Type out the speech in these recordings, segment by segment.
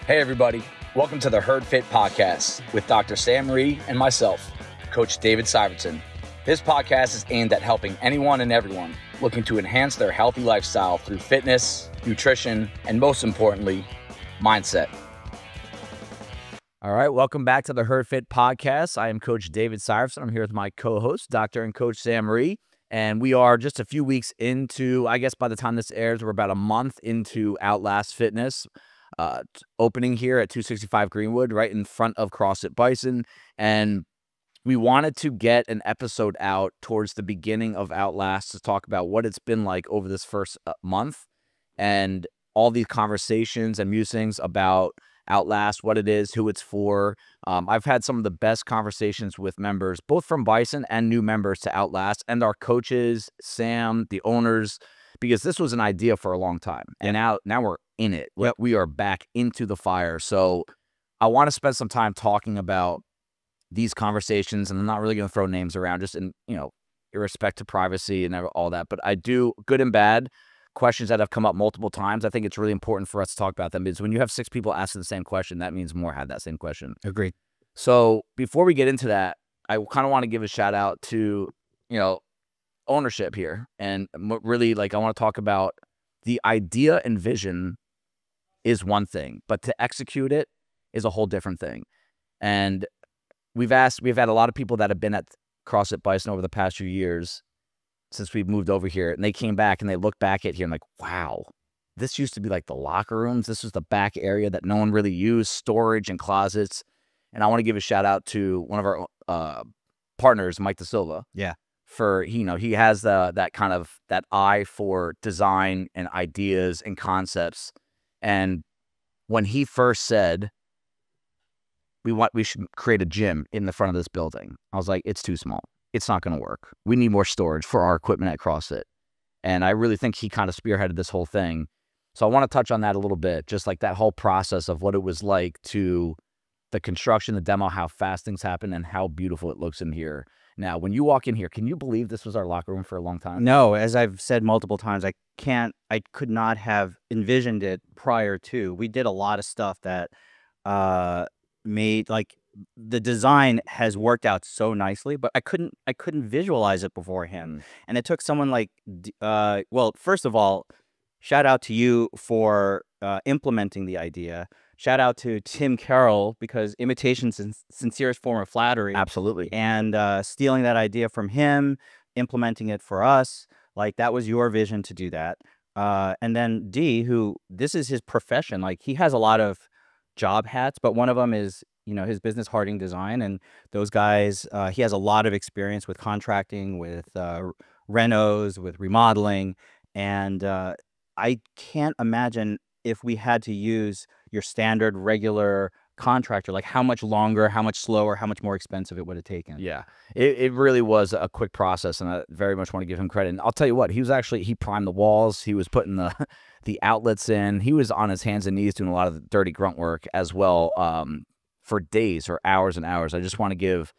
Hey everybody, welcome to the Herd Fit Podcast with Dr. Sam Marie and myself, Coach David Syvertson. This podcast is aimed at helping anyone and everyone looking to enhance their healthy lifestyle through fitness, nutrition, and most importantly, mindset. All right, welcome back to the Herd Fit Podcast. I am Coach David Syvertson. I'm here with my co-host, Dr. and Coach Sam Marie, and we are just a few weeks into, I guess by the time this airs, we're about a month into Outlast Fitness. Opening here at 265 Greenwood, right in front of CrossFit Bison. And we wanted to get an episode out towards the beginning of Outlast to talk about what it's been like over this first month and all these conversations and musings about Outlast, what it is, who it's for. I've had some of the best conversations with members, both from Bison and new members to Outlast, and our coaches, Sam, the owners, because this was an idea for a long time. And now we're in it. Yep. We are back into the fire. So I want to spend some time talking about these conversations, and I'm not really going to throw names around, just in, irrespect to privacy and all that. But I do, good and bad, questions that have come up multiple times. I think it's really important for us to talk about them, because when you have 6 people asking the same question, that means more had that same question. Agreed. So before we get into that, I kind of want to give a shout out to, ownership here. And really, I want to talk about the idea and vision is one thing, but to execute it is a whole different thing. And we've had a lot of people that have been at CrossFit Bison over the past few years since we've moved over here, and they came back and they look back at here and like, wow, this used to be like the locker rooms. This was the back area that no one really used, storage and closets. And I want to give a shout out to one of our partners, Mike Da Silva. Yeah. For, he has that eye for design and ideas and concepts. And when he first said, we should create a gym in the front of this building, I was like, it's too small. It's not going to work. We need more storage for our equipment at CrossFit. And I really think he kind of spearheaded this whole thing. So I want to touch on that a little bit, just like that whole process of what it was like to the construction, the demo, how fast things happen, and how beautiful it looks in here. Now, when you walk in here, can you believe this was our locker room for a long time? No, as I've said multiple times, I could not have envisioned it prior to. We did a lot of stuff that made, the design has worked out so nicely, but I couldn't visualize it beforehand. And it took someone well, first of all, shout out to you for implementing the idea. Shout out to Tim Carroll, because imitation's sincerest form of flattery. Absolutely. And stealing that idea from him, implementing it for us, that was your vision to do that. And then D, who this is his profession. He has a lot of job hats, but one of them is, his business, Harding Design. And those guys, he has a lot of experience with contracting, with renos, with remodeling. And I can't imagine if we had to use your standard regular contractor, how much longer, how much slower, how much more expensive it would have taken. Yeah, it really was a quick process, and I very much want to give him credit. And I'll tell you what, he primed the walls, he was putting the outlets in, he was on his hands and knees doing a lot of the dirty grunt work as well, for days or hours and hours. I just want to give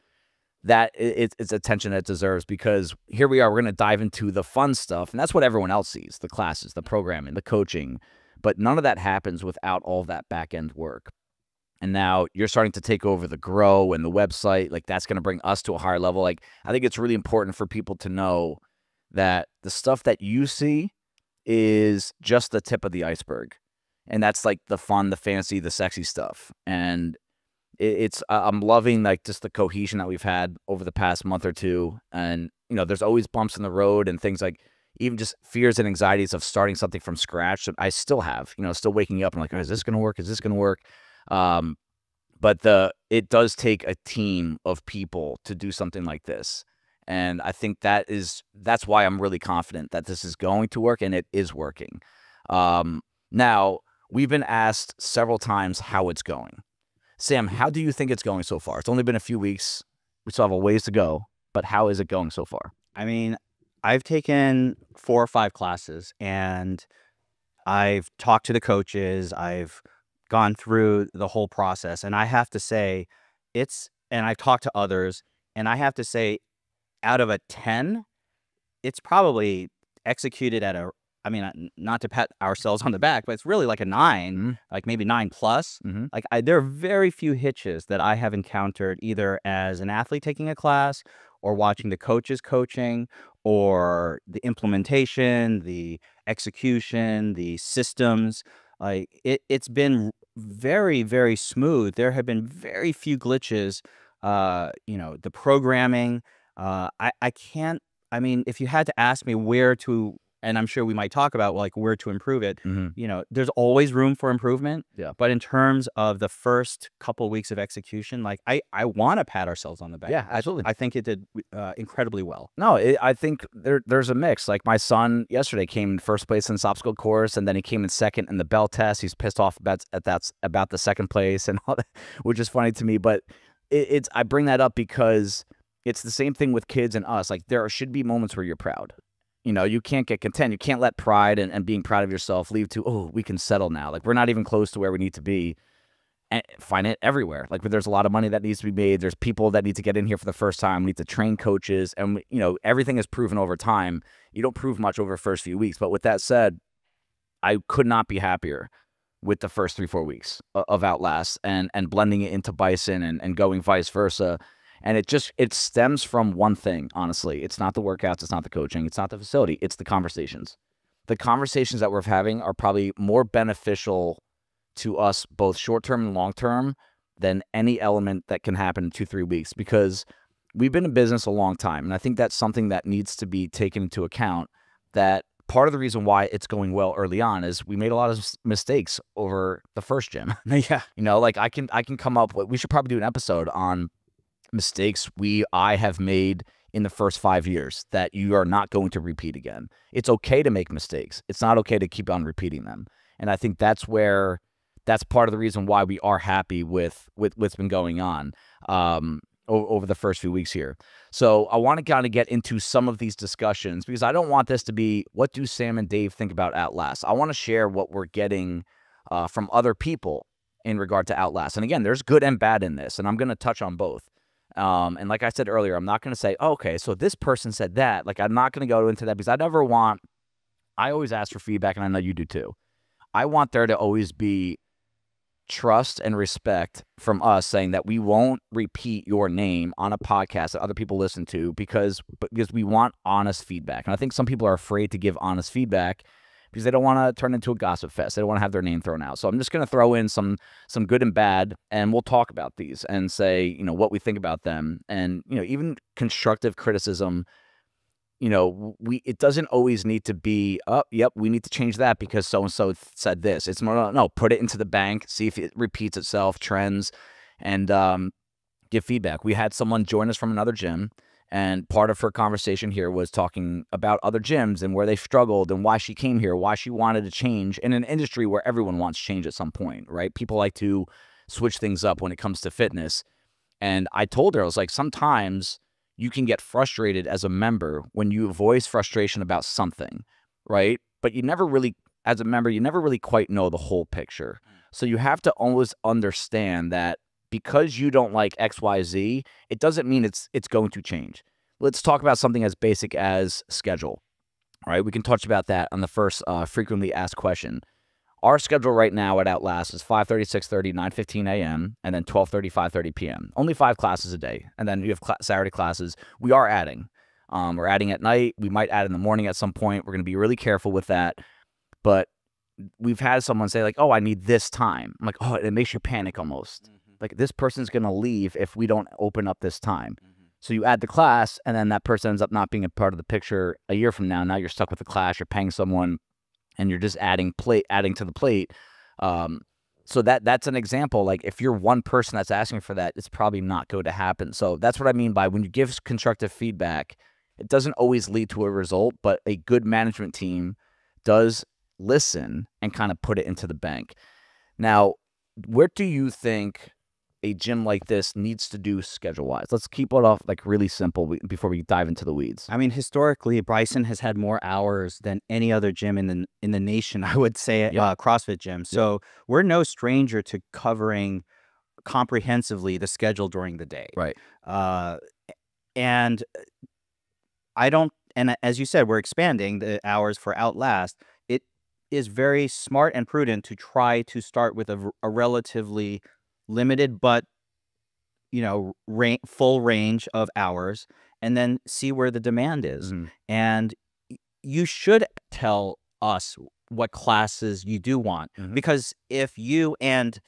that its attention that it deserves, because here we are, we're going to dive into the fun stuff, and that's what everyone else sees, the classes, the programming, the coaching. But none of that happens without all that back-end work. And now you're starting to take over the grow and the website. That's going to bring us to a higher level. I think it's really important for people to know that the stuff that you see is just the tip of the iceberg. And that's the fun, the fancy, the sexy stuff. And I'm loving just the cohesion that we've had over the past month or two. And, there's always bumps in the road and things even just fears and anxieties of starting something from scratch that I still have, still waking up and oh, is this going to work? Is this going to work? But it does take a team of people to do something like this. And I think that's why I'm really confident that this is going to work, and it is working. Now, we've been asked several times how it's going. Sam, how do you think it's going so far? It's only been a few weeks. We still have a ways to go, but how is it going so far? I mean, I've taken 4 or 5 classes, and I've talked to the coaches. I've gone through the whole process, and I have to say and I've talked to others, and I have to say, out of a 10, it's probably executed at I mean, not to pat ourselves on the back, but it's really like a 9, like maybe 9 plus. Like there are very few hitches that I have encountered either as an athlete taking a class or watching the coaches coaching or the implementation, the execution, the systems. Like it's been very, very smooth. There have been very few glitches. The programming. I can't. I mean, if you had to ask me where to, and I'm sure we might talk about like where to improve it, there's always room for improvement. Yeah. But in terms of the first couple weeks of execution, like I want to pat ourselves on the back. Yeah, absolutely. I think it did incredibly well. No, I think there's a mix. Like my son yesterday came in first place in this obstacle course, and then he came in second in the bell test. He's pissed off about the second place and all that, which is funny to me. But I bring that up because it's the same thing with kids and us. Like there should be moments where you're proud. You can't get content. You can't let pride and being proud of yourself lead to, oh, we can settle now. Like we're not even close to where we need to be. And find it everywhere. Like there's a lot of money that needs to be made. There's people that need to get in here for the first time. We need to train coaches. And, everything is proven over time. You don't prove much over the first few weeks. But with that said, I could not be happier with the first 3-4 weeks of Outlast and blending it into Bison and going vice versa. And it stems from one thing, honestly. It's not the workouts. It's not the coaching. It's not the facility. It's the conversations. The conversations that we're having are probably more beneficial to us, both short-term and long-term, than any element that can happen in 2-3 weeks, because we've been in business a long time. And I think that's something that needs to be taken into account, that part of the reason why it's going well early on is we made a lot of mistakes over the first gym. Yeah. Like I can come up with, we should probably do an episode on mistakes I have made in the first 5 years that you are not going to repeat again. It's okay to make mistakes. It's not okay to keep on repeating them. And I think that's part of the reason why we are happy with what's been going on over the first few weeks here. So I want to kind of get into some of these discussions because I don't want this to be, what do Sam and Dave think about Outlast? I want to share what we're getting from other people in regard to Outlast. And again, there's good and bad in this, and I'm going to touch on both. And like I said earlier, I'm not going to say, oh, okay, so this person said that. Like, I'm not going to go into that because I always ask for feedback, and I know you do too. I want there to always be trust and respect from us saying that we won't repeat your name on a podcast that other people listen to because we want honest feedback. And I think some people are afraid to give honest feedback because they don't want to turn into a gossip fest. They don't want to have their name thrown out. So I'm just going to throw in some good and bad, and we'll talk about these and say, what we think about them. And, even constructive criticism, it doesn't always need to be, oh, yep, we need to change that because so-and-so said this. It's more, no, put it into the bank, see if it repeats itself, trends, and give feedback. We had someone join us from another gym, and part of her conversation here was talking about other gyms and where they struggled and why she came here, why she wanted to change in an industry where everyone wants change at some point, right? People like to switch things up when it comes to fitness. And I told her, I was like, sometimes you can get frustrated as a member when you voice frustration about something, right? But you never really, as a member, you never really quite know the whole picture. So you have to always understand that because you don't like XYZ, it doesn't mean it's going to change. Let's talk about something as basic as schedule, right? We can touch about that on the first frequently asked question. Our schedule right now at Outlast is 5:30, 6:30, 9:15 a.m., and then 12:30, 5:30 p.m. Only 5 classes a day. And then you have Saturday classes. We are adding. We're adding at night. We might add in the morning at some point. We're going to be really careful with that. But we've had someone say, like, oh, I need this time. I'm like, oh, it makes you panic almost. Like, this person's going to leave if we don't open up this time. So you add the class, and then that person ends up not being a part of the picture a year from now. Now you're stuck with the class. You're paying someone, and you're just adding to the plate. So that's an example. Like, if you're one person that's asking for that, it's probably not going to happen. So that's what I mean by when you give constructive feedback, it doesn't always lead to a result, but a good management team does listen and kind of put it into the bank. Now, where do you think a gym like this needs to do schedule-wise? Let's keep it off like really simple before we dive into the weeds. I mean, historically, Bryson has had more hours than any other gym in the nation, I would say, CrossFit gym. So we're no stranger to covering comprehensively the schedule during the day. Right. And as you said, we're expanding the hours for Outlast. is very smart and prudent to try to start with a relatively limited but full range of hours, and then see where the demand is. And you should tell us what classes you do want, because if you and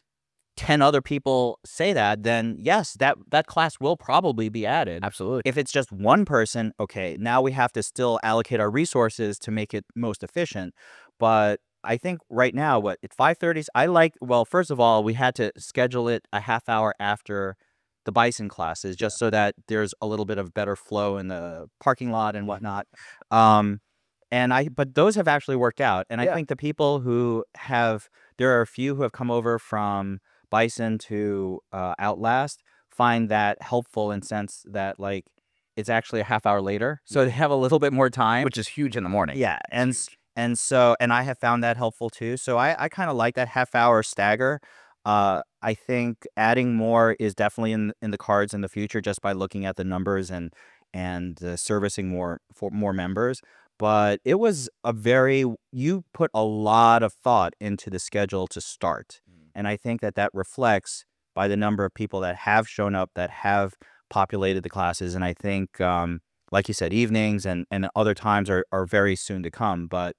10 other people say that, then yes, that class will probably be added. Absolutely. If it's just one person, okay, now we have to still allocate our resources to make it most efficient. But I think right now, at 5:30, well, first of all, we had to schedule it a half hour after the Bison classes, just so that there's a little bit of better flow in the parking lot and whatnot. But those have actually worked out. And I think the people there are a few who have come over from Bison to Outlast, find that helpful in sense that, like, it's actually a half hour later, so they have a little bit more time, which is huge in the morning. Yeah, and I have found that helpful too. So I kind of like that half hour stagger. I think adding more is definitely in the cards in the future, just by looking at the numbers and servicing more members. But it was you put a lot of thought into the schedule to start. And I think that reflects by the number of people that have shown up, that have populated the classes. And I think, like you said, evenings and other times are very soon to come. But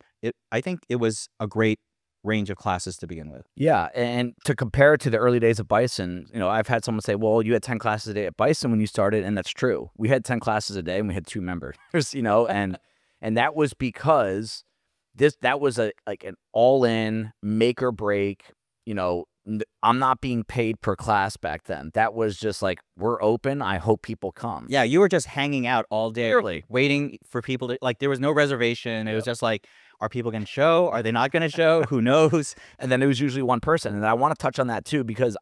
I think it was a great range of classes to begin with. Yeah, and to compare it to the early days of Bison, I've had someone say, well, you had 10 classes a day at Bison when you started, and that's true. We had 10 classes a day, and we had 2 members, and that was because that was an all-in, make or break. I'm not being paid per class back then. That was just like, we're open. I hope people come. Yeah, you were just hanging out all day, Clearly. waiting for people to, there was no reservation. It was just like, are people going to show? Are they not going to show? Who knows? And then it was usually one person. And I want to touch on that too, because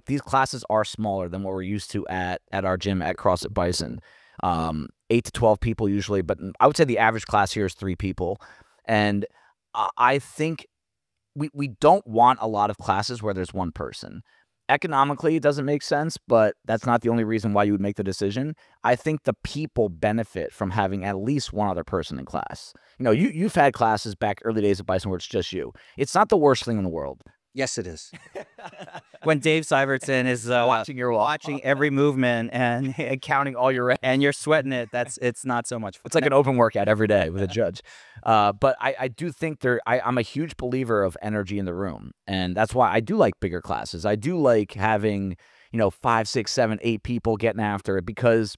these classes are smaller than what we're used to at our gym at CrossFit Bison. 8 to 12 people usually, but I would say the average class here is 3 people. And I think we don't want a lot of classes where there's one person. Economically, it doesn't make sense, but that's not the only reason why you would make the decision. I think the people benefit from having at least one other person in class. You've had classes back early days of Bison where it's just you. It's not the worst thing in the world. Yes, it is. When Dave Syvertson is watching every movement and counting all your reps, and you're sweating it, it's not so much fun. It's like an open workout every day with a judge. But I do think I'm a huge believer of energy in the room, and that's why I do like bigger classes. I do like having 5, 6, 7, 8 people getting after it, because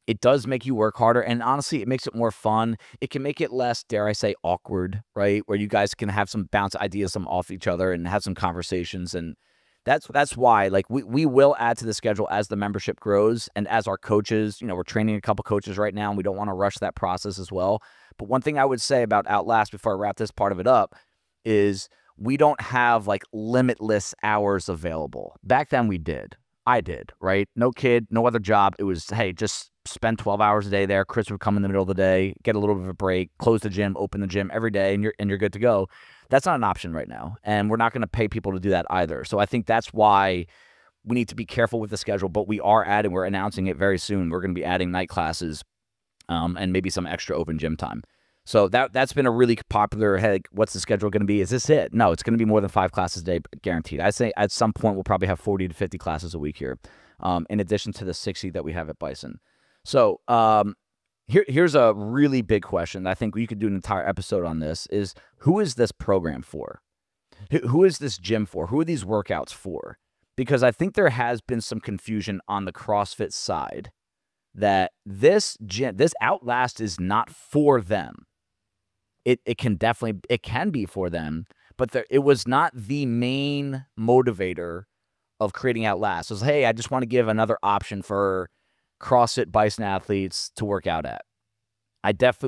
it does make you work harder, and honestly, it makes it more fun. It can make it less, dare I say, awkward, right? Where you guys can have some bounce ideas off each other and have some conversations. And that's why, we will add to the schedule as the membership grows, and as our coaches, we're training a couple coaches right now, and we don't want to rush that process as well. But one thing I would say about Outlast before I wrap this part of it up is we don't have limitless hours available. Back then we did. I did, right? No kid, no other job. It was, hey, just spend 12 hours a day there. Chris would come in the middle of the day, get a little bit of a break, close the gym, open the gym every day, and you're good to go. That's not an option right now, and we're not going to pay people to do that either. So I think that's why we need to be careful with the schedule, but we're announcing it very soon. We're going to be adding night classes and maybe some extra open gym time. So that's been a really popular, hey, what's the schedule going to be? Is this it? No, it's going to be more than 5 classes a day, guaranteed. I say at some point we'll probably have 40 to 50 classes a week here, in addition to the 60 that we have at Bison. So here's a really big question. I think we could do an entire episode on this, is who is this program for? Who is this gym for? Who are these workouts for? Because I think there has been some confusion on the CrossFit side that this Outlast is not for them. It can be for them, but it was not the main motivator of creating Outlast. It was, hey, I just want to give another option for CrossFit Bison athletes to work out at.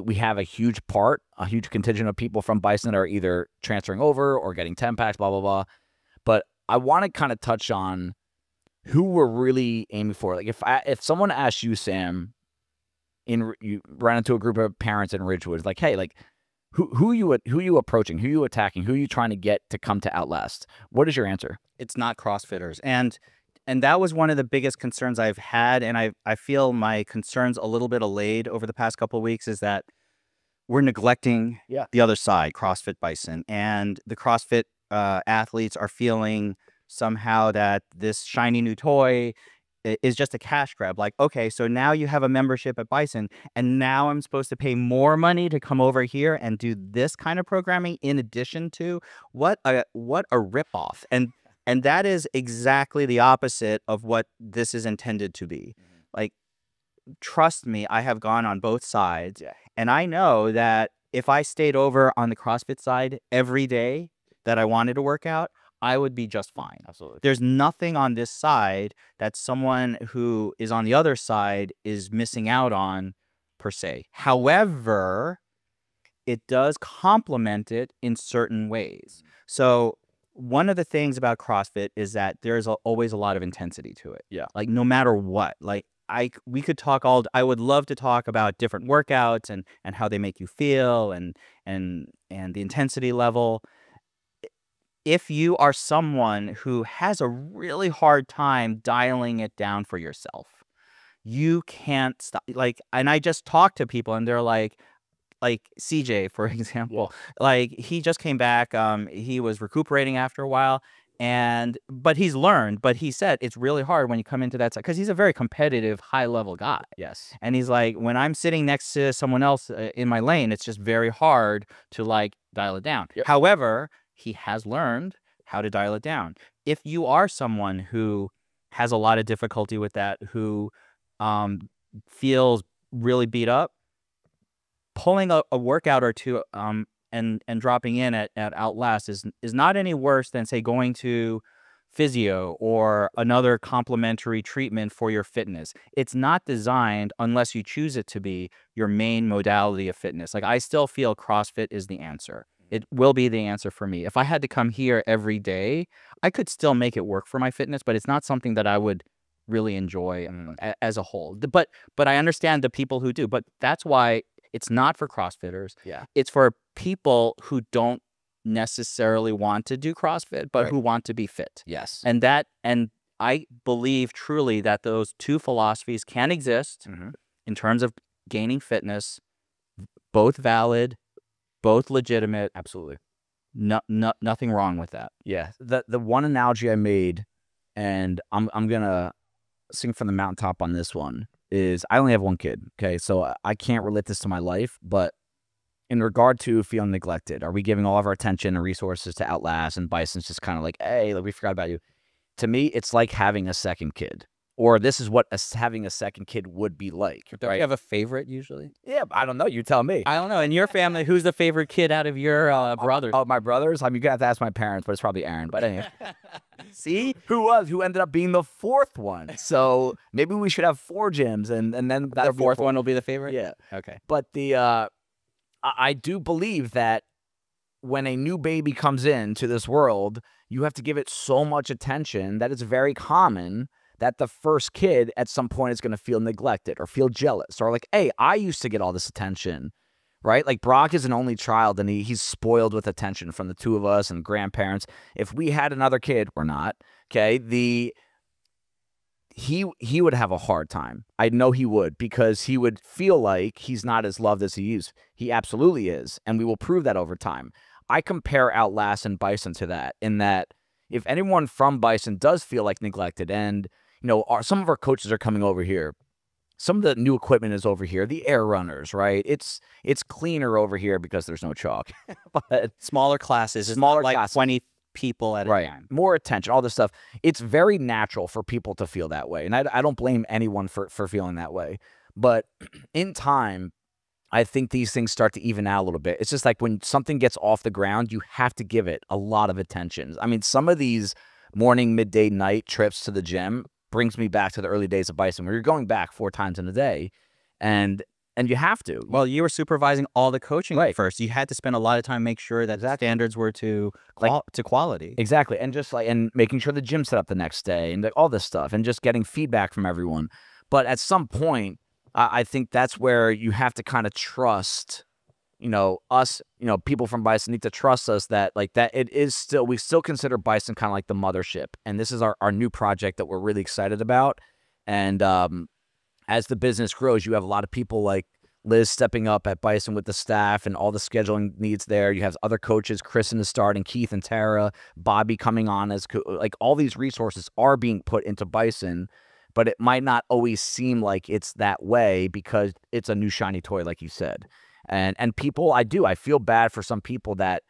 We have a huge contingent of people from Bison that are either transferring over or getting 10 packs, blah, blah, blah. But I want to kind of touch on who we're really aiming for. If someone asks you, Sam, you ran into a group of parents in Ridgewood, hey, who are you approaching? Who are you attacking? Who are you trying to get to come to Outlast? What is your answer? It's not CrossFitters. And that was one of the biggest concerns I've had, and I feel my concerns a little bit allayed over the past couple of weeks, is that we're neglecting Yeah. the other side, CrossFit Bison, and the CrossFit athletes are feeling somehow that this shiny new toy is just a cash grab. Like, okay, so now you have a membership at Bison, and now I'm supposed to pay more money to come over here and do this kind of programming in addition to what a ripoff. And that is exactly the opposite of what this is intended to be. Like, trust me, I have gone on both sides, and I know that if I stayed over on the CrossFit side every day that I wanted to work out, I would be just fine. Absolutely. There's nothing on this side that someone who is on the other side is missing out on, per se. However, it does complement it in certain ways. So one of the things about CrossFit is that there's always a lot of intensity to it. Yeah. Like, no matter what, like, we could talk I would love to talk about different workouts and how they make you feel and the intensity level. If you are someone who has a really hard time dialing it down for yourself, you can't stop. Like, and I just talk to people and they're like CJ, for example, like, he just came back. He was recuperating after a while, but he's learned. But he said it's really hard when you come into that side because he's a very competitive, high level guy. Yes. And he's like, when I'm sitting next to someone else in my lane, it's just very hard to like dial it down. Yep. However, he has learned how to dial it down. If you are someone who has a lot of difficulty with that, who feels really beat up, pulling a workout or two and dropping in at Outlast is not any worse than, say, going to physio or another complementary treatment for your fitness. It's not designed, unless you choose it to be, your main modality of fitness. Like, I still feel CrossFit is the answer. It will be the answer for me. If I had to come here every day, I could still make it work for my fitness, but it's not something that I would really enjoy as a whole. But I understand the people who do. But that's why it's not for CrossFitters. Yeah. It's for people who don't necessarily want to do CrossFit, but who want to be fit. Yes. And I believe truly that those two philosophies can exist in terms of gaining fitness, both valid, both legitimate. Absolutely. Nothing wrong with that. Yeah. The one analogy I made, and I'm gonna sing from the mountaintop on this one, is I only have one kid. Okay, so I can't relate this to my life, but in regard to feeling neglected, are we giving all of our attention and resources to Outlast, and Bison's just kind of like, hey, we forgot about you? To me, it's like having a second kid. Or this is what having a second kid would be like. Don't you have a favorite usually? Yeah, I don't know. You tell me. I don't know. In your family, who's the favorite kid out of your brothers? Oh, my brothers? I mean, you're going to have to ask my parents, but it's probably Aaron. But anyway. See? Who ended up being the fourth one. So maybe we should have 4 gyms, and then the fourth one will be the favorite? Yeah. Okay. But I do believe that when a new baby comes into this world, you have to give it so much attention that it's very common that the first kid at some point is going to feel neglected or feel jealous or like, hey, I used to get all this attention, right? Like, Brock is an only child and he's spoiled with attention from the two of us and grandparents. If we had another kid, we're not, okay, he would have a hard time. I know he would, because he would feel like he's not as loved as he is. He absolutely is, and we will prove that over time. I compare Outlast and Bison to that, in that if anyone from Bison does feel like neglected, and some of our coaches are coming over here, some of the new equipment is over here, the air runners, right? It's cleaner over here because there's no chalk. But smaller classes, smaller like classes. 20 people at a time. More attention, all this stuff. It's very natural for people to feel that way, and I don't blame anyone for feeling that way. But in time, I think these things start to even out a little bit. It's just like when something gets off the ground, you have to give it a lot of attention. I mean, some of these morning, midday, night trips to the gym brings me back to the early days of Bison, where you're going back 4 times in a day, and you have to. Well, you were supervising all the coaching first. You had to spend a lot of time make sure that standards were to quality. Exactly, and just and making sure the gym set up the next day, and all this stuff, and just getting feedback from everyone. But at some point, I think that's where you have to kind of trust, us, people from Bison need to trust us that it is still, we still consider Bison kind of like the mothership. And this is our new project that we're really excited about. And as the business grows, you have a lot of people like Liz stepping up at Bison with the staff and all the scheduling needs there. You have other coaches, Kristen is starting, Keith and Tara, Bobby coming on as like all these resources are being put into Bison, but it might not always seem like it's that way because it's a new shiny toy, like you said. And people, I feel bad for some people that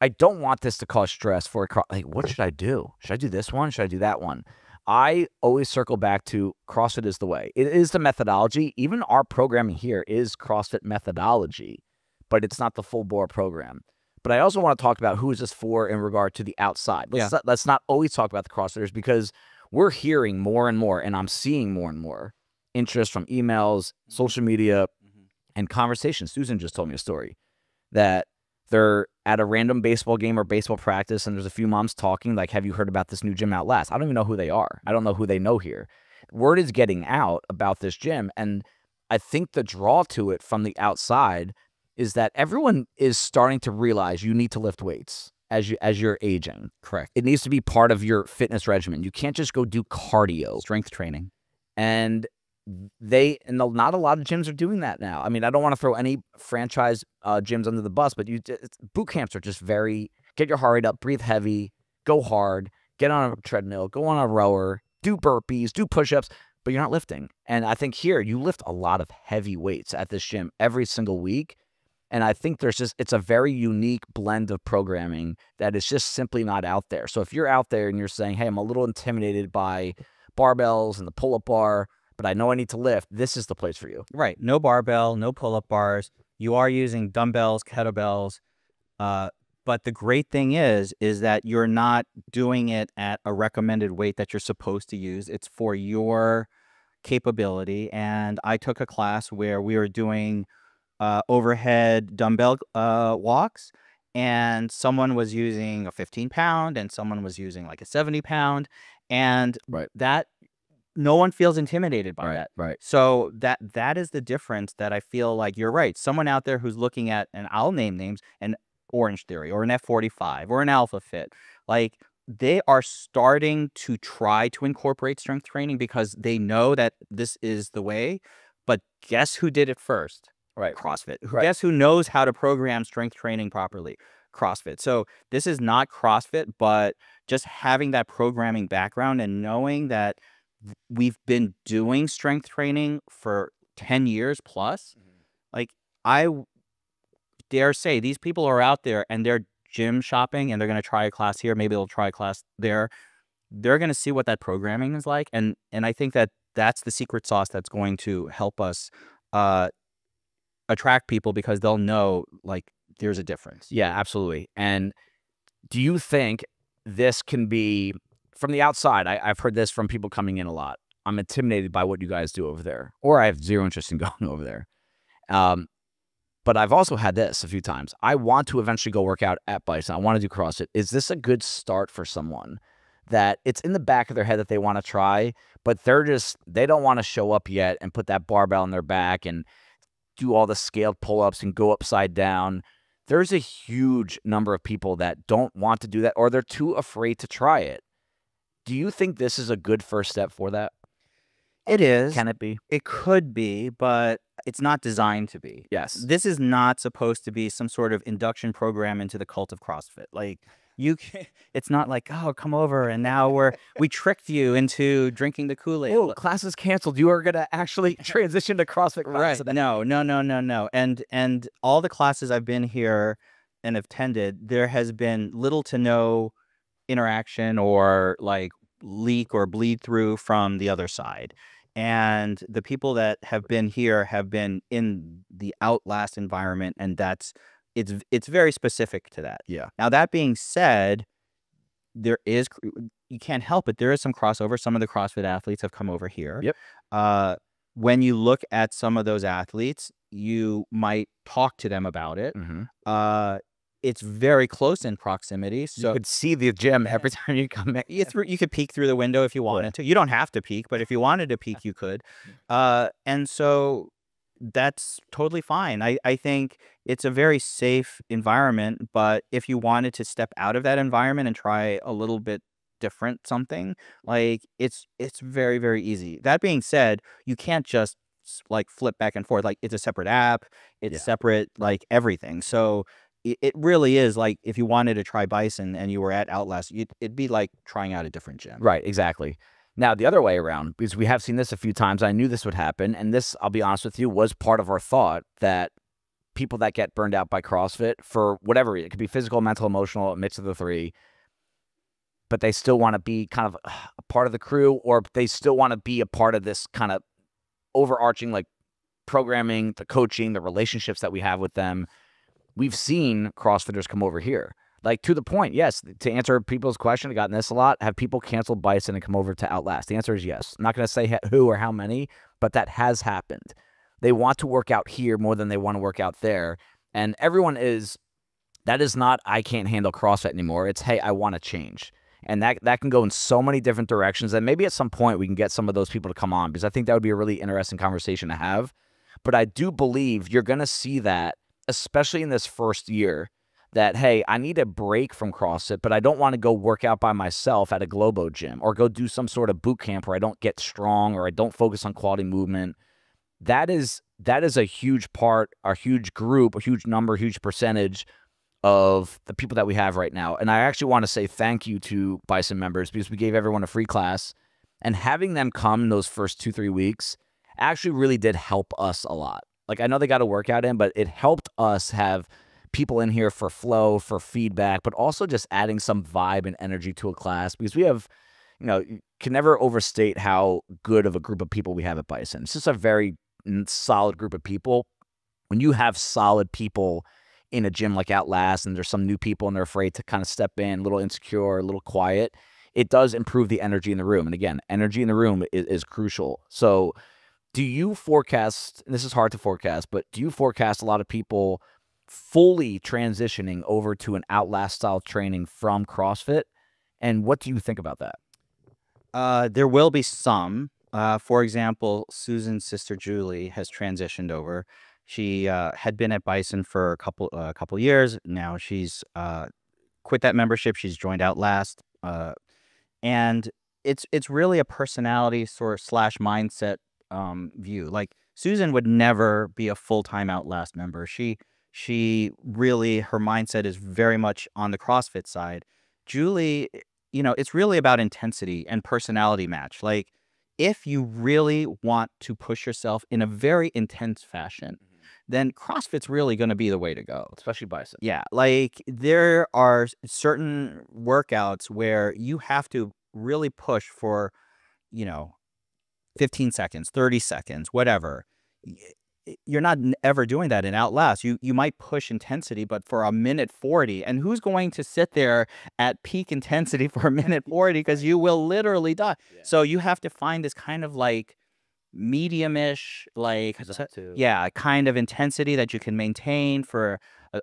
I don't want this to cause stress for like, what should I do? Should I do this one? Should I do that one? I always circle back to CrossFit is the way. It is the methodology. Even our programming here is CrossFit methodology, but it's not the full bore program. But I also want to talk about who is this for in regard to the outside. Let's not always talk about the CrossFitters because we're hearing more and more, and I'm seeing more and more interest from emails, social media, and conversations. Susan just told me a story that they're at a random baseball game or baseball practice, and there's a few moms talking, like, have you heard about this new gym Outlast? I don't even know who they are. I don't know who they know here. Word is getting out about this gym, and I think the draw to it from the outside is that everyone is starting to realize you need to lift weights as you're aging. Correct. It needs to be part of your fitness regimen. You can't just go do cardio. Strength training. And not a lot of gyms are doing that now. I mean, I don't want to throw any franchise gyms under the bus, but boot camps are just get your heart rate up, breathe heavy, go hard, get on a treadmill, go on a rower, do burpees, do push-ups, but you're not lifting. And I think here you lift a lot of heavy weights at this gym every single week. And I think it's a very unique blend of programming that is just simply not out there. So if you're out there and you're saying, hey, I'm a little intimidated by barbells and the pull-up bar, but I know I need to lift, this is the place for you. Right. No barbell, no pull-up bars. You are using dumbbells, kettlebells. But the great thing is that you're not doing it at a recommended weight that you're supposed to use. It's for your capability. And I took a class where we were doing overhead dumbbell walks, and someone was using a 15-pound and someone was using like a 70-pound. And that no one feels intimidated by that. Right. So that is the difference that I feel like you're right. Someone out there who's looking at, and I'll name names, an Orange Theory or an F45 or an Alpha Fit, like they are starting to try to incorporate strength training because they know that this is the way. But guess who did it first? Right. CrossFit. Guess who knows how to program strength training properly? CrossFit. So this is not CrossFit, but just having that programming background and knowing that we've been doing strength training for 10 years plus. Like, I dare say these people are out there and they're gym shopping and they're going to try a class here. Maybe they'll try a class there. They're going to see what that programming is like. And I think that that's the secret sauce that's going to help us attract people because they'll know, like, there's a difference. Yeah, absolutely. And do you think this can be, from the outside, I've heard this from people coming in a lot, I'm intimidated by what you guys do over there, or I have zero interest in going over there. But I've also had this a few times. I want to eventually go work out at Bison. I want to do CrossFit. Is this a good start for someone that it's in the back of their head that they want to try, but they don't want to show up yet and put that barbell on their back and do all the scaled pull-ups and go upside down? There's a huge number of people that don't want to do that, or they're too afraid to try it. Do you think this is a good first step for that? It is. Can it be? It could be, but it's not designed to be. Yes. This is not supposed to be some sort of induction program into the cult of CrossFit. Like, it's not like, oh, come over and now we tricked you into drinking the Kool-Aid. Oh, class is canceled. You are going to actually transition to CrossFit class. Right. No. And all the classes I've been here and have attended, there has been little to no interaction or like leak or bleed through from the other side. And the people that have been here have been in the Outlast environment, and it's very specific to that. Yeah. Now, that being said, you can't help it. There is some crossover. Some of the CrossFit athletes have come over here. Yep. When you look at some of those athletes, you might talk to them about it. It's very close in proximity. So you could see the gym every time you come in. You could peek through the window if you wanted to. You don't have to peek, but if you wanted to peek, you could. And so that's totally fine. I think it's a very safe environment, but if you wanted to step out of that environment and try a little bit different something, like it's very, very easy. That being said, you can't just like flip back and forth. Like it's a separate app, it's Yeah. separate, like everything. So it really is like if you wanted to try Bison and you were at Outlast, it'd be like trying out a different gym. Right, exactly. Now, the other way around, because we have seen this a few times, I knew this would happen, and this, I'll be honest with you, was part of our thought that people that get burned out by CrossFit for whatever reason, it could be physical, mental, emotional, a mix of the three, but they still want to be kind of a part of the crew, or they still want to be a part of this kind of overarching like programming, the coaching, the relationships that we have with them. We've seen CrossFitters come over here. Like, to the point, yes, to answer people's question, I've gotten this a lot, have people canceled Bison and come over to Outlast? The answer is yes. I'm not going to say who or how many, but that has happened. They want to work out here more than they want to work out there. And everyone is, that is not, I can't handle CrossFit anymore. It's, hey, I want to change. And that can go in so many different directions. And maybe at some point we can get some of those people to come on, because I think that would be a really interesting conversation to have. But I do believe you're going to see that, especially in this first year, that, hey, I need a break from CrossFit, but I don't want to go work out by myself at a Globo gym or go do some sort of boot camp where I don't get strong or I don't focus on quality movement. That is a huge part, a huge group, a huge number, huge percentage of the people that we have right now. And I actually want to say thank you to Bison members, because we gave everyone a free class, and having them come those first 2-3 weeks actually really did help us a lot. Like, I know they got a workout in, but it helped us have people in here for flow, for feedback, but also just adding some vibe and energy to a class, because we have, you can never overstate how good of a group of people we have at Bison. It's just a very solid group of people. When you have solid people in a gym like Outlast, and there's some new people and they're afraid to kind of step in, a little insecure, a little quiet, it does improve the energy in the room. And again, energy in the room is crucial. So do you forecast, and this is hard to forecast, but do you forecast a lot of people fully transitioning over to an Outlast style training from CrossFit? And what do you think about that? There will be some. For example, Susan's sister Julie has transitioned over. She had been at Bison for a couple years. Now she's quit that membership. She's joined Outlast, and it's really a personality sort of / mindset view. Like, Susan would never be a full-time Outlast member. She really, her mindset is very much on the CrossFit side. Julie, it's really about intensity and personality match. Like, if you really want to push yourself in a very intense fashion, then CrossFit's really going to be the way to go. Especially Bison. Yeah, like, there are certain workouts where you have to really push for, 15 seconds, 30 seconds, whatever. You're not ever doing that in Outlast. You might push intensity, but for a minute 40, and who's going to sit there at peak intensity for a minute 40? Because you will literally die. Yeah. So you have to find this kind of like medium-ish, like, yeah, kind of intensity that you can maintain for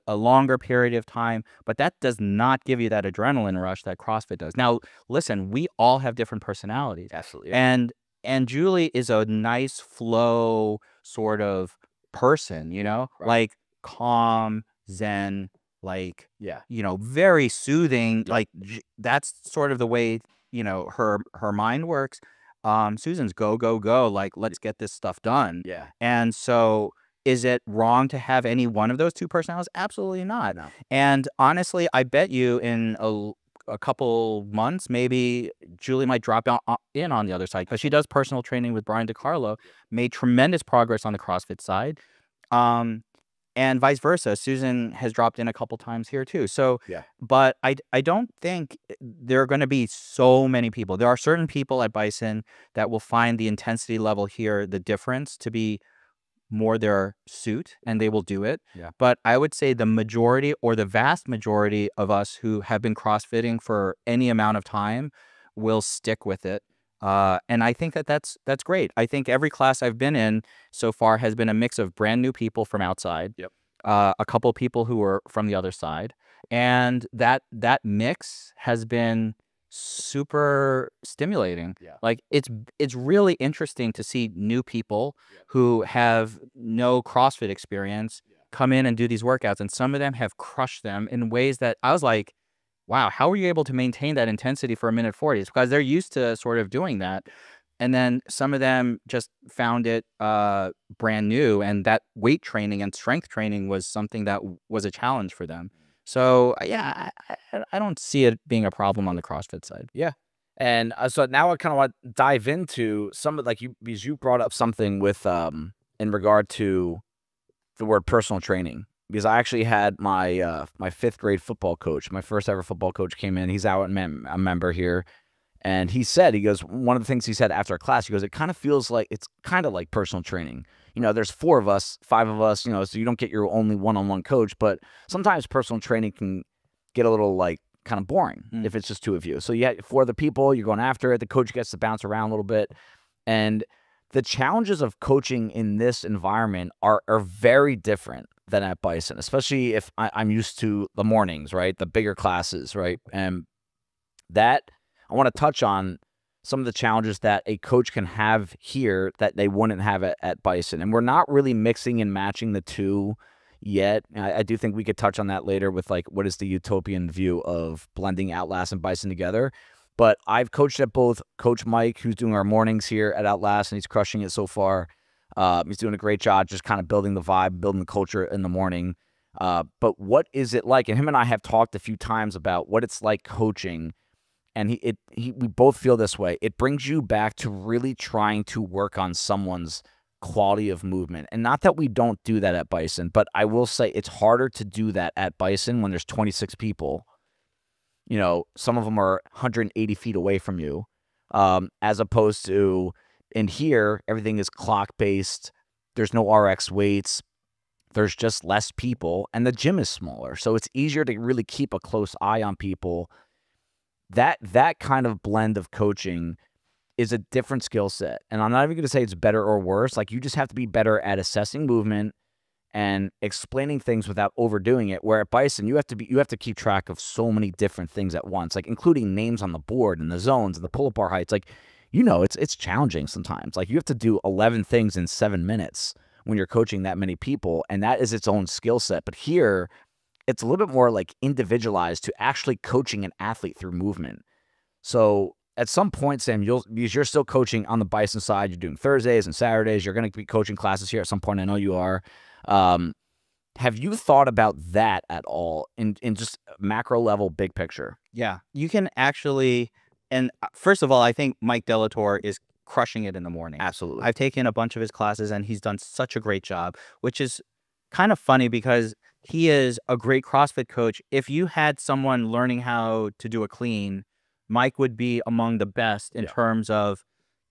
a longer period of time. But that does not give you that adrenaline rush that CrossFit does. Now, listen, we all have different personalities. Absolutely. And Julie is a nice flow sort of person, Right. like calm, zen, like, Yeah. very soothing. Yeah. Like, that's sort of the way, her mind works. Susan's go, go, go. Like, let's get this stuff done. Yeah. And so, is it wrong to have any one of those two personalities? Absolutely not. No. And honestly, I bet you in a couple months, maybe Julie might drop in on the other side, because she does personal training with Brian DiCarlo, made tremendous progress on the CrossFit side. And vice versa. Susan has dropped in a couple times here too. So, yeah. But I don't think there are going to be so many people. There are certain people at Bison that will find the intensity level here, the difference, to be more their suit, and they will do it. Yeah. But I would say the majority, or the vast majority of us who have been CrossFitting for any amount of time will stick with it. And I think that's great. I think every class I've been in so far has been a mix of brand new people from outside, yep. A couple people who were from the other side, and that mix has been super stimulating. Yeah. Like, it's really interesting to see new people who have no CrossFit experience come in and do these workouts, and some of them have crushed them in ways that I was like, wow, how are you able to maintain that intensity for a minute 40? It's because they're used to sort of doing that. And then some of them just found it brand new, and that weight training and strength training was something that was a challenge for them. So yeah, I don't see it being a problem on the CrossFit side. Yeah. And so now I kind of want to dive into some of like because you brought up something with in regard to the word personal training, because I actually had my my 5th grade football coach, my first ever football coach came in. He's out a member here. And he goes, one of the things he said after a class, he goes, it kind of feels like, it's kind of like personal training. You know, there's 4 of us, 5 of us, you know, so you don't get your only one-on-one coach, but sometimes personal training can get a little like kind of boring if it's just 2 of you. So you have 4 other people, you're going after it, the coach gets to bounce around a little bit. And the challenges of coaching in this environment are very different than at Bison, especially if I'm used to the mornings, right? The bigger classes, right? And that I want to touch on some of the challenges that a coach can have here that they wouldn't have at Bison. And we're not really mixing and matching the two yet. I do think we could touch on that later with like what is the utopian view of blending Outlast and Bison together. But I've coached at both. Coach Mike, who's doing our mornings here at Outlast, and he's crushing it so far. He's doing a great job just kind of building the vibe, building the culture in the morning. But what is it like? And him and I have talked a few times about what it's like coaching. And we both feel this way. It brings you back to really trying to work on someone's quality of movement. And not that we don't do that at Bison, but I will say it's harder to do that at Bison when there's 26 people. You know, some of them are 180 feet away from you, as opposed to in here, everything is clock-based. There's no RX weights. There's just less people, and the gym is smaller. So it's easier to really keep a close eye on people. That kind of blend of coaching is a different skill set. And I'm not even going to say it's better or worse. Like, you just have to be better at assessing movement and explaining things without overdoing it. Where at Bison, you have to keep track of so many different things at once, like including names on the board and the zones and the pull-up bar heights. Like, you know, it's challenging sometimes. Like, you have to do 11 things in 7 minutes when you're coaching that many people, and that is its own skill set. But here, it's a little bit more like individualized to actually coaching an athlete through movement. So at some point, Sam, because you're still coaching on the Bison side, you're doing Thursdays and Saturdays, you're going to be coaching classes here at some point. I know you are. Have you thought about that at all in just macro level, big picture? Yeah, you can actually, and first of all, I think Mike Delator is crushing it in the morning. Absolutely. I've taken a bunch of his classes and he's done such a great job, which is kind of funny because he is a great CrossFit coach. If you had someone learning how to do a clean, Mike would be among the best in terms of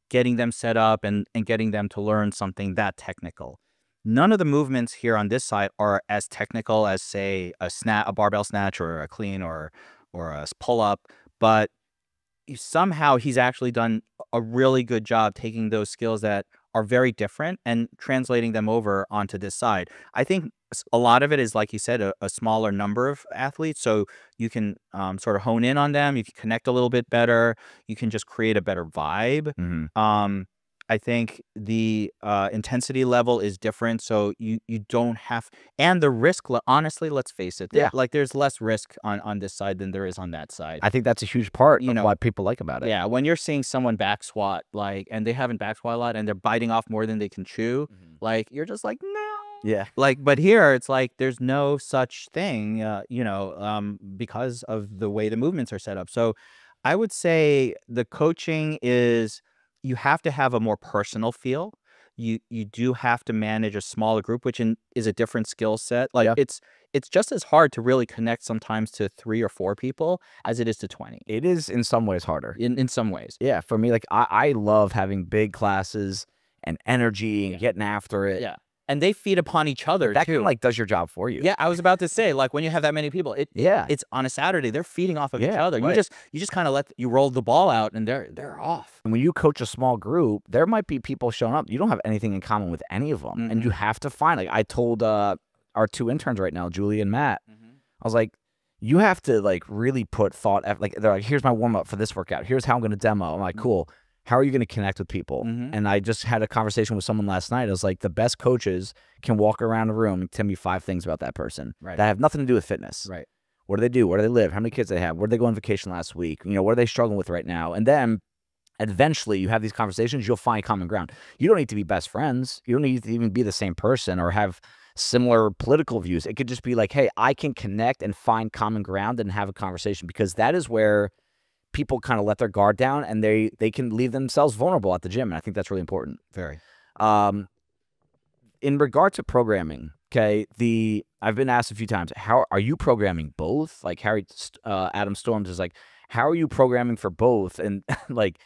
getting them set up and getting them to learn something that technical. None of the movements here on this side are as technical as, say, a barbell snatch or a clean or a pull-up, but somehow he's actually done a really good job taking those skills that are very different and translating them over onto this side. I think a lot of it is, like you said, a smaller number of athletes, so you can sort of hone in on them. You can connect a little bit better. You can just create a better vibe. I think the intensity level is different, so you don't have, and the risk, honestly, let's face it, like there's less risk on this side than there is on that side. I think that's a huge part of what people like about it. Yeah, when you're seeing someone back squat, like, and they haven't back squat a lot, and they're biting off more than they can chew, like, you're just like, no. Yeah. Like, but here it's like there's no such thing, because of the way the movements are set up. So I would say the coaching is, you have to have a more personal feel. You do have to manage a smaller group, which is a different skill set. Like, it's just as hard to really connect sometimes to 3 or 4 people as it is to 20. It is in some ways harder. In some ways. Yeah. For me, like, I love having big classes and energy and getting after it. Yeah. And they feed upon each other, that too. kind of like does your job for you. Yeah, I was about to say, like, when you have that many people, it's on a Saturday, they're feeding off of each other. Right. You just kind of you roll the ball out, and they're off. And when you coach a small group, there might be people showing up. You don't have anything in common with any of them, and you have to find. Like, I told our 2 interns right now, Julie and Matt, I was like, you have to like really put thought. Like, they're like, here's my warm up for this workout. Here's how I'm going to demo. I'm like, cool. How are you going to connect with people? And I just had a conversation with someone last night. I was like, the best coaches can walk around a room and tell me 5 things about that person that have nothing to do with fitness. Right. What do they do? Where do they live? How many kids they have? Where did they go on vacation last week? You know, what are they struggling with right now? And then eventually you have these conversations, you'll find common ground. You don't need to be best friends. You don't need to even be the same person or have similar political views. It could just be like, hey, I can connect and find common ground and have a conversation, because that is where people kind of let their guard down and they can leave themselves vulnerable at the gym. And I think that's really important. Very. In regard to programming, okay, I've been asked a few times, how are you programming both? Like Adam Storms is like, how are you programming for both? And like,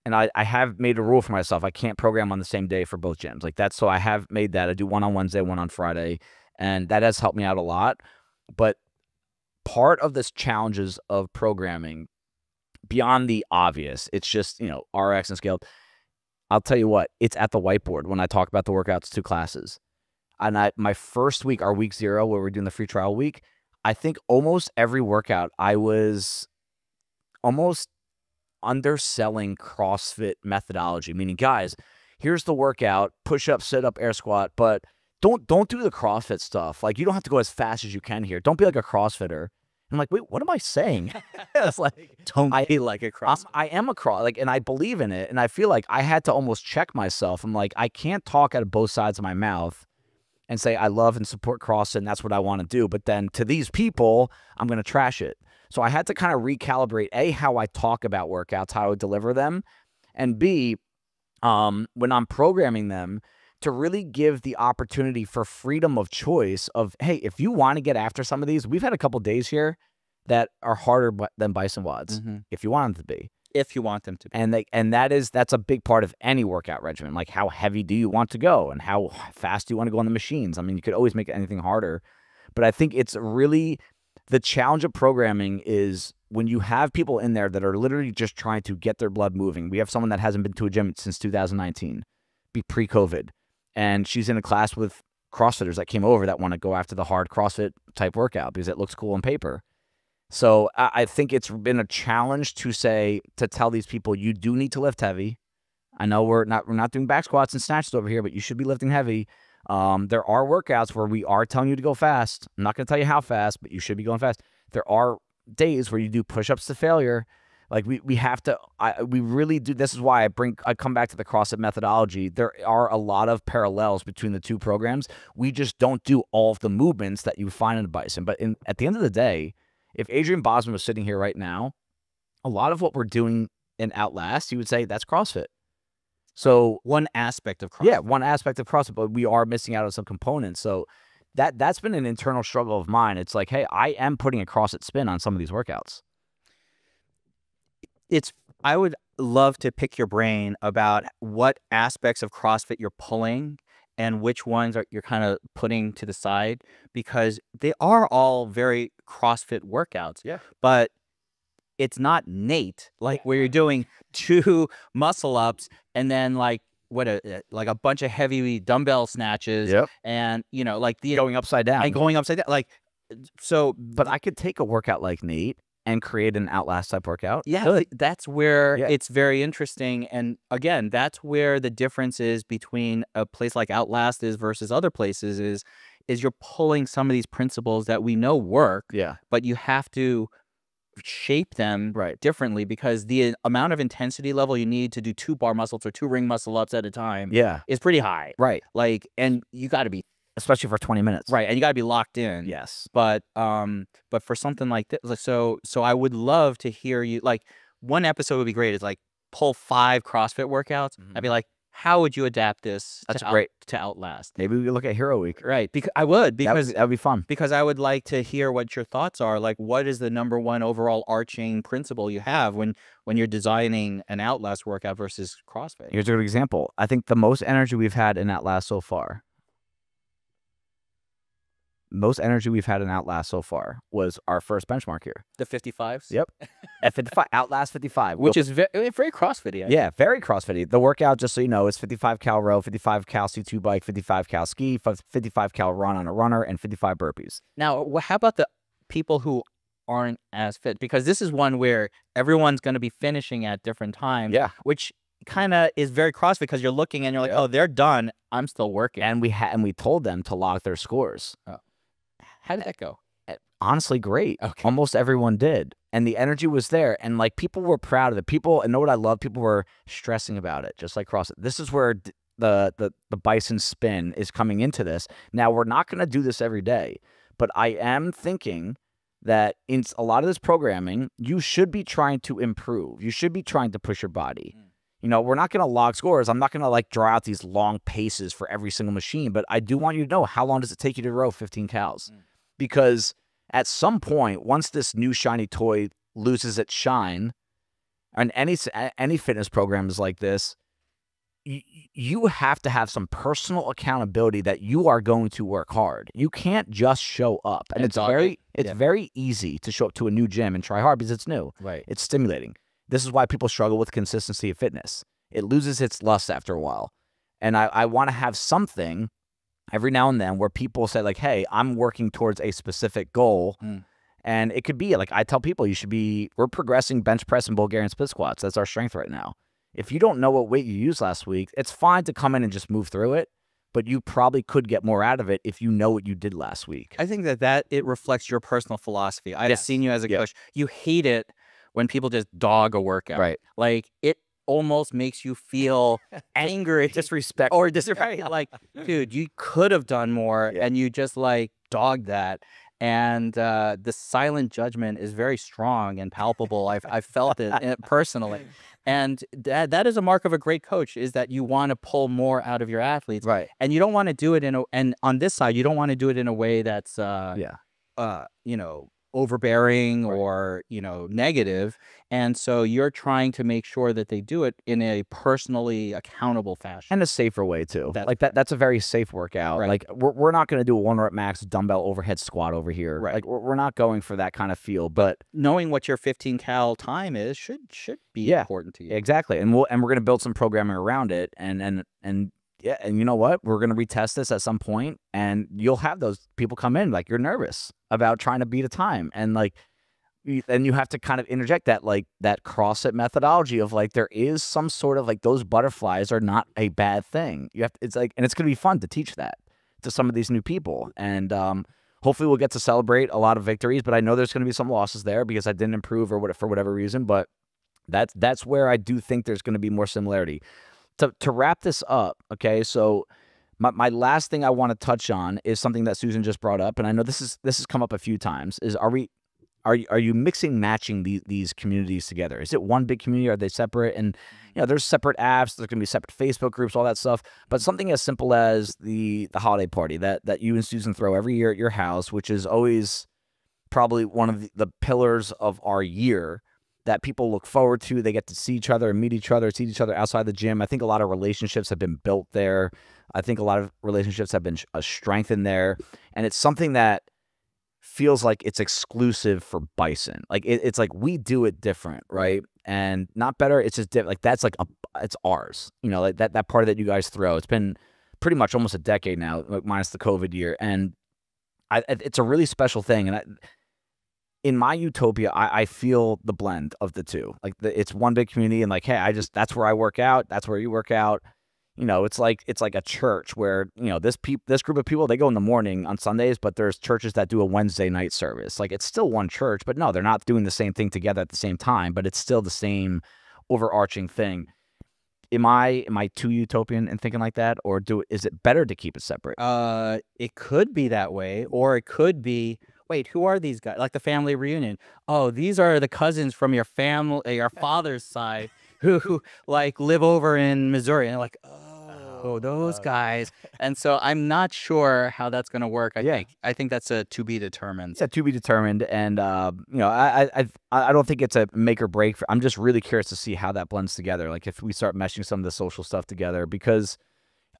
and I have made a rule for myself. I can't program on the same day for both gyms. Like so I have made that. I do one on Wednesday, one on Friday, and that has helped me out a lot. But part of this challenges of programming, beyond the obvious, it's just, RX and scaled. I'll tell you what, it's at the whiteboard when I talk about the workouts to classes. And my first week, our week 0, where we're doing the free trial week, I think almost every workout I was almost underselling CrossFit methodology, meaning, guys, here's the workout, push up, sit up, air squat, but don't do the CrossFit stuff. Like, you don't have to go as fast as you can here. Don't be like a CrossFitter. I'm like, wait, what am I saying? It's like, don't be like a CrossFitter. I am a cross, and I believe in it, and I feel like I had to almost check myself. I'm like, I can't talk out of both sides of my mouth and say I love and support CrossFit and that's what I want to do, but then to these people, I'm going to trash it. So I had to kind of recalibrate, A, how I talk about workouts, how I deliver them, and B, when I'm programming them, to really give the opportunity for freedom of choice of, hey, if you want to get after some of these, we've had a couple days here that are harder than bison wads, if you want them to be. If you want them to be. And that's a big part of any workout regimen. Like, how heavy do you want to go and how fast do you want to go on the machines? I mean, you could always make anything harder. But I think it's really, the challenge of programming is when you have people in there that are literally just trying to get their blood moving. We have someone that hasn't been to a gym since 2019, pre-COVID. And she's in a class with CrossFitters that came over that want to go after the hard CrossFit type workout because it looks cool on paper. So I think it's been a challenge to tell these people, you do need to lift heavy. I know we're not doing back squats and snatches over here, but you should be lifting heavy. There are workouts where we are telling you to go fast. I'm not going to tell you how fast, but you should be going fast. There are days where you do push-ups to failure. Like we have to, we really do. This is why I come back to the CrossFit methodology. There are a lot of parallels between the two programs. We just don't do all of the movements that you find in a bison. But at the end of the day, if Adrian Bosman was sitting here right now, a lot of what we're doing in Outlast, he would say that's CrossFit. So one aspect of CrossFit. Yeah, one aspect of CrossFit, but we are missing out on some components. So that's been an internal struggle of mine. It's like, hey, I am putting a CrossFit spin on some of these workouts. I would love to pick your brain about what aspects of CrossFit you're pulling and which ones you're kind of putting to the side, because they are all very CrossFit workouts. Yeah. But it's not Nate, like where you're doing 2 muscle ups and then like a bunch of heavy dumbbell snatches. Yep. And like going upside down. And going upside down. Like, so, but I could take a workout like Nate and create an Outlast type workout. Yeah, that's where it's very interesting. And again, that's where the difference is between a place like Outlast versus other places is you're pulling some of these principles that we know work, but you have to shape them differently, because the amount of intensity level you need to do 2 bar muscle-ups or 2 ring muscle-ups at a time is pretty high. Right. Like, and you got to be, especially for 20 minutes. Right, and you got to be locked in. Yes. But for something like this, so I would love to hear you, like, one episode would be great, is like pull 5 CrossFit workouts. I'd be like, how would you adapt this to Outlast? Maybe we could look at Hero Week. Right, because I would, because that would be fun. Because I would like to hear what your thoughts are. Like, what is the #1 overall arching principle you have when you're designing an Outlast workout versus CrossFit? Here's a good example. I think the most energy we've had in Outlast so far was our first benchmark here. The 55s? Yep. At 55, Outlast 55. Which is very CrossFit-y. Yeah, very CrossFit-y. The workout, just so you know, is 55 cal row, 55 cal C2 bike, 55 cal ski, 55 cal run on a runner, and 55 burpees. Now, how about the people who aren't as fit? Because this is one where everyone's going to be finishing at different times. Yeah. Which kind of is very CrossFit, because you're looking and you're like, oh, they're done. I'm still working. And we told them to log their scores. Oh. How did that go? Honestly, great. Okay. Almost everyone did. and the energy was there, and like people were proud of it. People, and know what I love? People were stressing about it, just like CrossFit. This is where the Bison spin is coming into this. Now, we're not going to do this every day, but I am thinking that in a lot of this programming, you should be trying to improve. You should be trying to push your body. You know, we're not going to log scores. I'm not going to like draw out these long paces for every single machine, but I do want you to know, how long does it take you to row 15 cals? Because at some point, once this new shiny toy loses its shine, and any fitness program is like this, you have to have some personal accountability that you are going to work hard. You can't just show up. And it's very easy to show up to a new gym and try hard because it's new. Right. It's stimulating. This is why people struggle with consistency of fitness. It loses its lust after a while. And I want to have something every now and then where people say like, hey, I'm working towards a specific goal. And it could be like, I tell people we're progressing bench press and Bulgarian split squats. That's our strength right now. If you don't know what weight you used last week, it's fine to come in and just move through it, but you probably could get more out of it if you know what you did last week. I think that it reflects your personal philosophy. I've seen you as a coach. You hate it when people just dog a workout. Right. Like, it almost makes you feel angry, Disrespect. or disrespect. Like, dude, you could have done more, and you just like dogged that. And the silent judgment is very strong and palpable. I've felt it personally. And that is a mark of a great coach, is that you want to pull more out of your athletes. Right. And you don't want to do it and on this side, you don't want to do it in a way that's, you know, overbearing or, you know, negative. And so you're trying to make sure that they do it in a personally accountable fashion. And a safer way too. That's a very safe workout. Right. Like we're not going to do a 1 rep max dumbbell overhead squat over here. Right. Like we're not going for that kind of feel, but knowing what your 15 cal time is should be important to you. Exactly. And we're going to build some programming around it. And you know what? We're going to retest this at some point, and you'll have those people come in like, you're nervous about trying to beat a time, and like, then you have to kind of interject that like that CrossFit methodology of like, there is some sort of like, those butterflies are not a bad thing. You have to, it's like, and it's going to be fun to teach that to some of these new people, and hopefully we'll get to celebrate a lot of victories. But I know there's going to be some losses there because I didn't improve or for whatever reason. But that's where I do think there's going to be more similarity. To wrap this up, okay, so my last thing I want to touch on is something that Susan just brought up, and I know this has come up a few times, is are you mixing, matching these communities together? Is it one big community? Are they separate? And you know, there's separate apps, there's going to be separate Facebook groups, all that stuff, but something as simple as the holiday party that you and Susan throw every year at your house, which is always probably one of the pillars of our year that people look forward to. They get to see each other and meet each other, see each other outside the gym. I think a lot of relationships have been built there. I think a lot of relationships have been strengthened there. And it's something that feels like it's exclusive for Bison. Like it's like we do it different, right? And not better, it's just different. Like that's like it's ours. You know, like that party that you guys throw. It's been pretty much almost a decade now, like minus the COVID year. And it's a really special thing. And in my utopia, I feel the blend of the two. Like it's one big community, and like, hey, that's where I work out. That's where you work out. You know, it's like a church where, you know, this group of people, they go in the morning on Sundays, but there's churches that do a Wednesday night service. Like it's still one church, but no, they're not doing the same thing together at the same time, but it's still the same overarching thing. Am I too utopian in thinking like that, or is it better to keep it separate? It could be that way, or it could be, wait, who are these guys? Like the family reunion. Oh, these are the cousins from your family, your father's side, who like live over in Missouri, and like, oh, those guys. And so I'm not sure how that's going to work. I think that's a to be determined. It's a to be determined, and you know, I don't think it's a make or break. I'm just really curious to see how that blends together. Like if we start meshing some of the social stuff together, because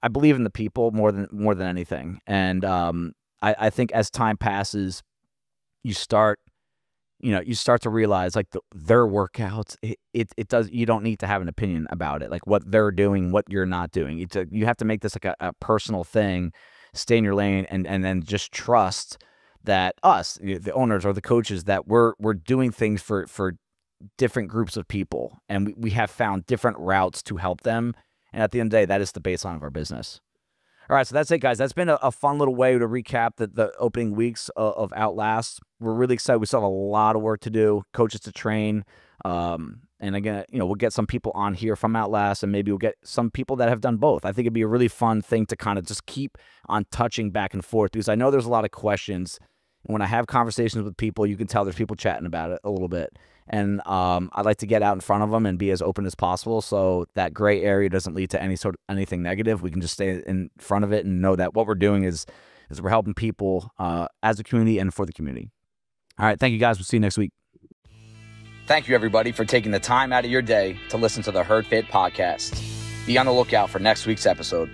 I believe in the people more than anything, and I think as time passes, you start to realize like their workouts, it does, you don't need to have an opinion about it, like what they're doing, what you're not doing. You have to make this like a personal thing, stay in your lane, and then just trust that us, the owners or the coaches, that we're doing things for different groups of people, and we have found different routes to help them. And at the end of the day, that is the baseline of our business. All right, so that's it, guys. That's been a fun little way to recap the opening weeks of Outlast. We're really excited. We still have a lot of work to do, coaches to train. And again, we'll get some people on here from Outlast, and maybe we'll get some people that have done both. I think it'd be a really fun thing to kind of just keep on touching back and forth, because I know there's a lot of questions. And when I have conversations with people, you can tell there's people chatting about it a little bit. And I like to get out in front of them and be as open as possible, so that gray area doesn't lead to anything negative. We can just stay in front of it and know that what we're doing is we're helping people as a community and for the community. All right, thank you, guys. We'll see you next week. Thank you, everybody, for taking the time out of your day to listen to the Herd Fit podcast. Be on the lookout for next week's episode.